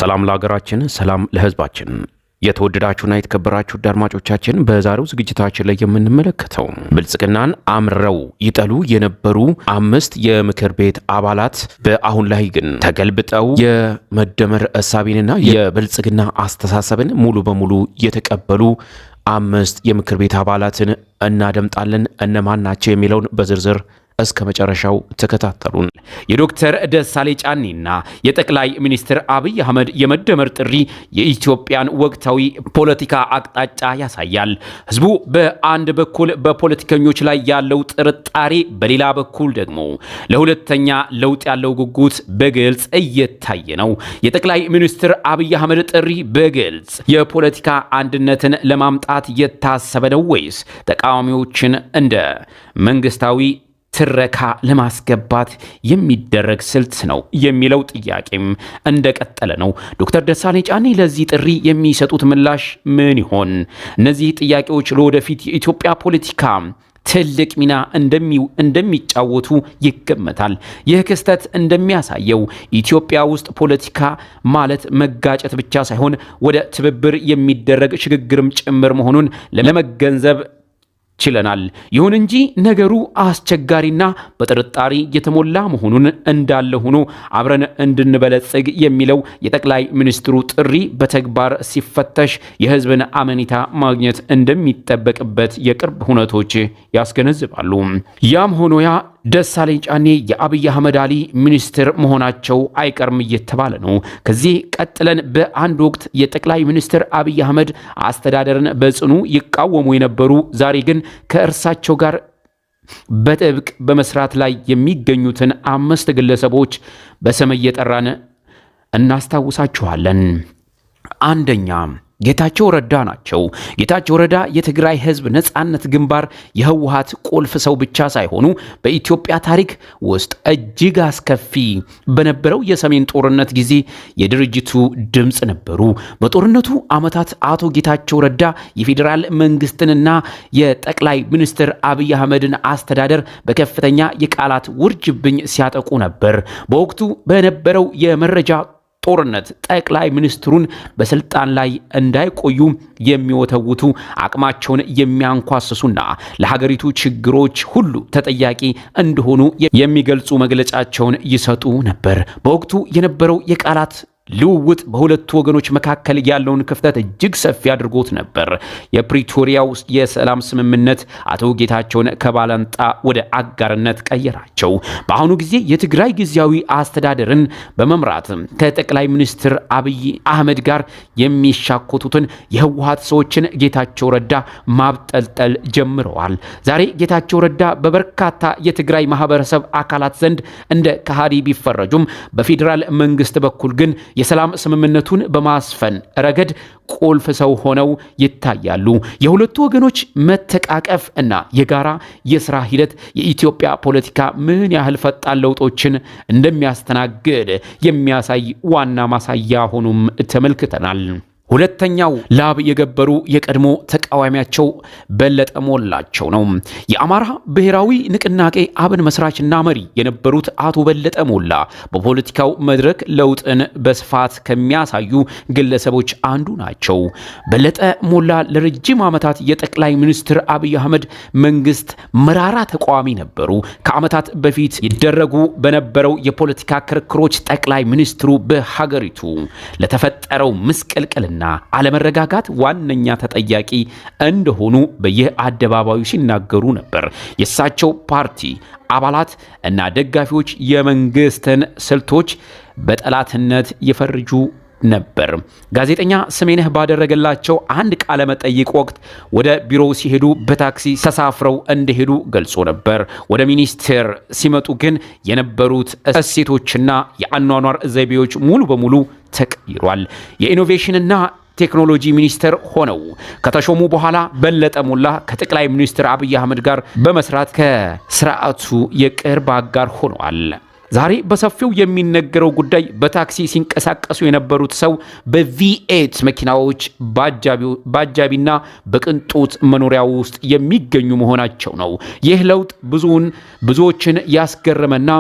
ሰላም ለሀገራችን፣ ሰላም ለህዝባችን። የተወደዳችሁና የተከበራችሁ አድማጮቻችን በዛሬው ዝግጅታችን ላይ የምንመለከተው ብልጽግናን አምረው ይጠሉ የነበሩ 5 የምክር ቤት አባላት በአሁን ላይ ግን ተገልብጠው የመደመር እሳቤንና የብልጽግና አስተሳሰብን ሙሉ በሙሉ የተቀበሉ 5 የምክር ቤት አባላትን እናደምጣለን። እነማን ናቸው የሚለውን በዝርዝር እስከ መጨረሻው ተከታተሉን። የዶክተር ደሳለኝ ጫኔና የጠቅላይ ሚኒስትር አብይ አህመድ የመደመር ጥሪ የኢትዮጵያን ወቅታዊ ፖለቲካ አቅጣጫ ያሳያል። ህዝቡ በአንድ በኩል በፖለቲከኞች ላይ ያለው ጥርጣሬ፣ በሌላ በኩል ደግሞ ለሁለተኛ ለውጥ ያለው ጉጉት በግልጽ እየታየ ነው። የጠቅላይ ሚኒስትር አብይ አህመድ ጥሪ በግልጽ የፖለቲካ አንድነትን ለማምጣት የታሰበ ነው ወይስ ተቃዋሚዎችን እንደ መንግስታዊ ትረካ ለማስገባት የሚደረግ ስልት ነው የሚለው ጥያቄም እንደቀጠለ ነው። ዶክተር ደሳለኝ ጫኔ ለዚህ ጥሪ የሚሰጡት ምላሽ ምን ይሆን? እነዚህ ጥያቄዎች ለወደፊት የኢትዮጵያ ፖለቲካ ትልቅ ሚና እንደሚጫወቱ ይገመታል። ይህ ክስተት እንደሚያሳየው ኢትዮጵያ ውስጥ ፖለቲካ ማለት መጋጨት ብቻ ሳይሆን ወደ ትብብር የሚደረግ ሽግግርም ጭምር መሆኑን ለመገንዘብ ችለናል። ይሁን እንጂ ነገሩ አስቸጋሪና በጥርጣሬ የተሞላ መሆኑን እንዳለ ሆኖ አብረን እንድንበለጽግ የሚለው የጠቅላይ ሚኒስትሩ ጥሪ በተግባር ሲፈተሽ የህዝብን አመኔታ ማግኘት እንደሚጠበቅበት የቅርብ ሁነቶች ያስገነዝባሉ። ያም ሆኖ ያ ደሳለኝ ጫኔ የአብይ አህመድ አሊ ሚኒስትር መሆናቸው አይቀርም እየተባለ ነው። ከዚህ ቀጥለን በአንድ ወቅት የጠቅላይ ሚኒስትር አብይ አህመድ አስተዳደርን በጽኑ ይቃወሙ የነበሩ ዛሬ ግን ከእርሳቸው ጋር በጥብቅ በመስራት ላይ የሚገኙትን 5 ግለሰቦች በስም እየጠራን እናስታውሳችኋለን። አንደኛ ጌታቸው ረዳ ናቸው። ጌታቸው ረዳ የትግራይ ህዝብ ነጻነት ግንባር የህወሓት ቁልፍ ሰው ብቻ ሳይሆኑ በኢትዮጵያ ታሪክ ውስጥ እጅግ አስከፊ በነበረው የሰሜን ጦርነት ጊዜ የድርጅቱ ድምጽ ነበሩ። በጦርነቱ ዓመታት አቶ ጌታቸው ረዳ የፌዴራል መንግስትንና የጠቅላይ ሚኒስትር አብይ አህመድን አስተዳደር በከፍተኛ የቃላት ውርጅብኝ ሲያጠቁ ነበር። በወቅቱ በነበረው የመረጃ ጦርነት ጠቅላይ ሚኒስትሩን በስልጣን ላይ እንዳይቆዩ የሚወተውቱ አቅማቸውን የሚያንኳስሱና ለሀገሪቱ ችግሮች ሁሉ ተጠያቂ እንደሆኑ የሚገልጹ መግለጫቸውን ይሰጡ ነበር። በወቅቱ የነበረው የቃላት ልውውጥ በሁለቱ ወገኖች መካከል ያለውን ክፍተት እጅግ ሰፊ አድርጎት ነበር። የፕሪቶሪያው የሰላም ስምምነት አቶ ጌታቸውን ከባላንጣ ወደ አጋርነት ቀየራቸው። በአሁኑ ጊዜ የትግራይ ጊዜያዊ አስተዳደርን በመምራት ከጠቅላይ ሚኒስትር አብይ አህመድ ጋር የሚሻኮቱትን የህወሓት ሰዎችን ጌታቸው ረዳ ማብጠልጠል ጀምረዋል። ዛሬ ጌታቸው ረዳ በበርካታ የትግራይ ማህበረሰብ አካላት ዘንድ እንደ ከሃዲ ቢፈረጁም በፌዴራል መንግስት በኩል ግን የሰላም ስምምነቱን በማስፈን ረገድ ቁልፍ ሰው ሆነው ይታያሉ። የሁለቱ ወገኖች መተቃቀፍ እና የጋራ የሥራ ሂደት የኢትዮጵያ ፖለቲካ ምን ያህል ፈጣን ለውጦችን እንደሚያስተናግድ የሚያሳይ ዋና ማሳያ ሆኖም ተመልክተናል። ሁለተኛው ላብ የገበሩ የቀድሞ ተቃዋሚያቸው በለጠ ሞላቸው ነው። የአማራ ብሔራዊ ንቅናቄ አብን መስራችና መሪ የነበሩት አቶ በለጠ ሞላ በፖለቲካው መድረክ ለውጥን በስፋት ከሚያሳዩ ግለሰቦች አንዱ ናቸው። በለጠ ሞላ ለረጅም ዓመታት የጠቅላይ ሚኒስትር አብይ አህመድ መንግስት መራራ ተቃዋሚ ነበሩ። ከዓመታት በፊት ይደረጉ በነበረው የፖለቲካ ክርክሮች ጠቅላይ ሚኒስትሩ በሀገሪቱ ለተፈጠረው ምስቅልቅልና አለመረጋጋት ዋነኛ ተጠያቂ እንደሆኑ በየአደባባዩ ሲናገሩ ነበር። የእሳቸው ፓርቲ አባላት እና ደጋፊዎች የመንግስትን ስልቶች በጠላትነት ይፈርጁ ነበር። ጋዜጠኛ ስሜነህ ባደረገላቸው አንድ ቃለ መጠይቅ ወቅት ወደ ቢሮው ሲሄዱ በታክሲ ተሳፍረው እንደሄዱ ገልጾ ነበር። ወደ ሚኒስቴር ሲመጡ ግን የነበሩት እሴቶችና የአኗኗር ዘይቤዎች ሙሉ በሙሉ ተቀይሯል። የኢኖቬሽንና ቴክኖሎጂ ሚኒስትር ሆነው ከተሾሙ በኋላ በለጠ ሞላ ከጠቅላይ ሚኒስትር አብይ አህመድ ጋር በመስራት ከስርዓቱ የቅርብ አጋር ሆነዋል። ዛሬ በሰፊው የሚነገረው ጉዳይ በታክሲ ሲንቀሳቀሱ የነበሩት ሰው በቪኤት መኪናዎች ባጃቢና በቅንጦት መኖሪያ ውስጥ የሚገኙ መሆናቸው ነው። ይህ ለውጥ ብዙዎችን ያስገረመና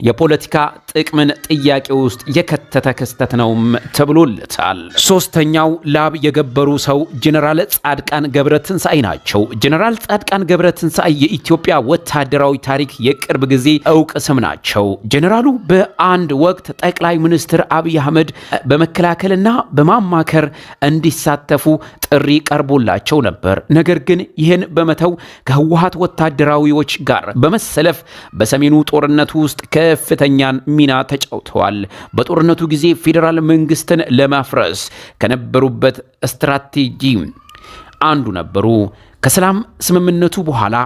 የፖለቲካ ጥቅምን ጥያቄ ውስጥ የከተተ ክስተት ነው ተብሎለታል። ሶስተኛው ላብ የገበሩ ሰው ጀነራል ጻድቃን ገብረትንሳኤ ናቸው። ጀነራል ጻድቃን ገብረትንሳኤ የኢትዮጵያ ወታደራዊ ታሪክ የቅርብ ጊዜ እውቅ ስም ናቸው። ጀነራሉ በአንድ ወቅት ጠቅላይ ሚኒስትር አብይ አህመድ በመከላከልና በማማከር እንዲሳተፉ ጥሪ ቀርቦላቸው ነበር። ነገር ግን ይህን በመተው ከህወሓት ወታደራዊዎች ጋር በመሰለፍ በሰሜኑ ጦርነት ውስጥ ከፍተኛን ሚና ተጫውተዋል። በጦርነቱ ጊዜ ፌዴራል መንግስትን ለማፍረስ ከነበሩበት ስትራቴጂ አንዱ ነበሩ። ከሰላም ስምምነቱ በኋላ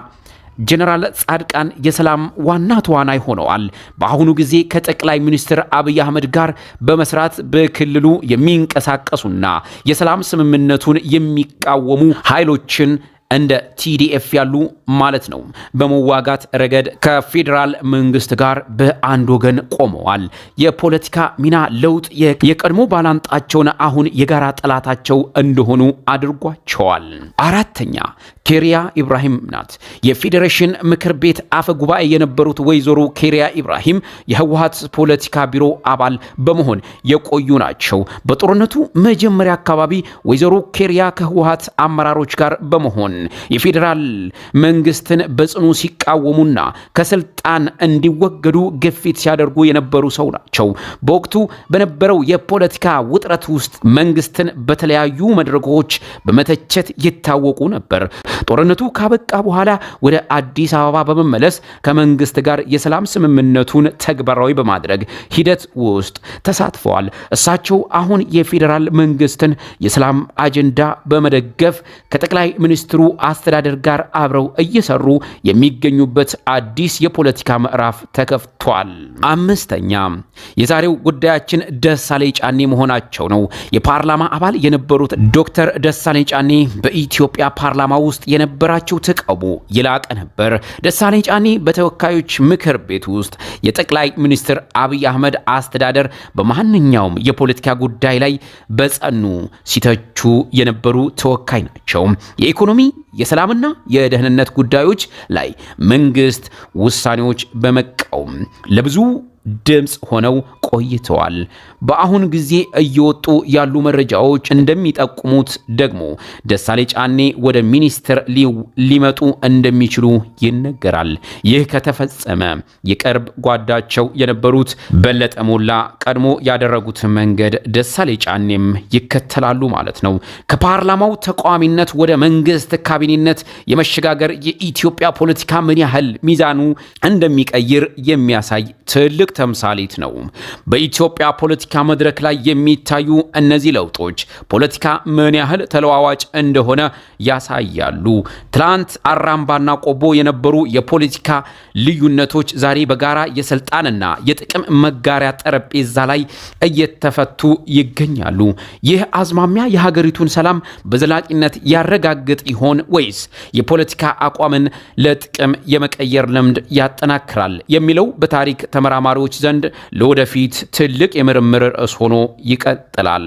ጀነራል ጻድቃን የሰላም ዋና ተዋናይ ሆነዋል። በአሁኑ ጊዜ ከጠቅላይ ሚኒስትር አብይ አህመድ ጋር በመስራት በክልሉ የሚንቀሳቀሱና የሰላም ስምምነቱን የሚቃወሙ ኃይሎችን እንደ ቲዲኤፍ ያሉ ማለት ነው በመዋጋት ረገድ ከፌዴራል መንግስት ጋር በአንድ ወገን ቆመዋል። የፖለቲካ ሚና ለውጥ የቀድሞ ባላንጣቸውን አሁን የጋራ ጠላታቸው እንደሆኑ አድርጓቸዋል። አራተኛ ኬሪያ ኢብራሂም ናት። የፌዴሬሽን ምክር ቤት አፈ ጉባኤ የነበሩት ወይዘሮ ኬሪያ ኢብራሂም የህወሓት ፖለቲካ ቢሮ አባል በመሆን የቆዩ ናቸው። በጦርነቱ መጀመሪያ አካባቢ ወይዘሮ ኬሪያ ከህወሓት አመራሮች ጋር በመሆን የፌዴራል መንግስትን በጽኑ ሲቃወሙና ከስልጣን እንዲወገዱ ግፊት ሲያደርጉ የነበሩ ሰው ናቸው። በወቅቱ በነበረው የፖለቲካ ውጥረት ውስጥ መንግስትን በተለያዩ መድረኮች በመተቸት ይታወቁ ነበር። ጦርነቱ ካበቃ በኋላ ወደ አዲስ አበባ በመመለስ ከመንግስት ጋር የሰላም ስምምነቱን ተግባራዊ በማድረግ ሂደት ውስጥ ተሳትፈዋል። እሳቸው አሁን የፌዴራል መንግስትን የሰላም አጀንዳ በመደገፍ ከጠቅላይ ሚኒስትሩ አስተዳደር ጋር አብረው እየሰሩ የሚገኙበት አዲስ የፖለቲካ ምዕራፍ ተከፍቷል። አምስተኛ የዛሬው ጉዳያችን ደሳለኝ ጫኔ መሆናቸው ነው። የፓርላማ አባል የነበሩት ዶክተር ደሳለኝ ጫኔ በኢትዮጵያ ፓርላማ ውስጥ የነበራቸው ተቃውሞ የላቀ ነበር። ደሳለኝ ጫኔ በተወካዮች ምክር ቤት ውስጥ የጠቅላይ ሚኒስትር አብይ አህመድ አስተዳደር በማንኛውም የፖለቲካ ጉዳይ ላይ በጸኑ ሲተቹ የነበሩ ተወካይ ናቸው። የኢኮኖሚ የሰላምና የደህንነት ጉዳዮች ላይ መንግስት ውሳኔዎች በመቃወም ለብዙ ድምጽ ሆነው ቆይተዋል። በአሁን ጊዜ እየወጡ ያሉ መረጃዎች እንደሚጠቁሙት ደግሞ ደሳለኝ ጫኔ ወደ ሚኒስትር ሊመጡ እንደሚችሉ ይነገራል። ይህ ከተፈጸመ የቅርብ ጓዳቸው የነበሩት በለጠ ሞላ ቀድሞ ያደረጉት መንገድ ደሳለኝ ጫኔም ይከተላሉ ማለት ነው። ከፓርላማው ተቃዋሚነት ወደ መንግስት ካቢኔነት የመሸጋገር የኢትዮጵያ ፖለቲካ ምን ያህል ሚዛኑ እንደሚቀይር የሚያሳይ ትልቅ ተምሳሌት ነው። በኢትዮጵያ ፖለቲካ መድረክ ላይ የሚታዩ እነዚህ ለውጦች ፖለቲካ ምን ያህል ተለዋዋጭ እንደሆነ ያሳያሉ። ትላንት አራምባና ቆቦ የነበሩ የፖለቲካ ልዩነቶች ዛሬ በጋራ የስልጣንና የጥቅም መጋሪያ ጠረጴዛ ላይ እየተፈቱ ይገኛሉ። ይህ አዝማሚያ የሀገሪቱን ሰላም በዘላቂነት ያረጋግጥ ይሆን ወይስ የፖለቲካ አቋምን ለጥቅም የመቀየር ልምድ ያጠናክራል የሚለው በታሪክ ተመራማሪዎች ዘንድ ለወደፊት ትልቅ የምርምር ርዕስ ሆኖ ይቀጥላል።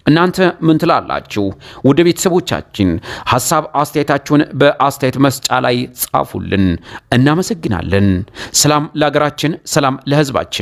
እናንተ ምን ትላላችሁ? ውድ ቤተሰቦቻችን ሐሳብ አስተያየታችሁን በአስተያየት መስጫ ላይ ጻፉልን። እናመሰግናለን። ሰላም ለሀገራችን፣ ሰላም ለሕዝባችን።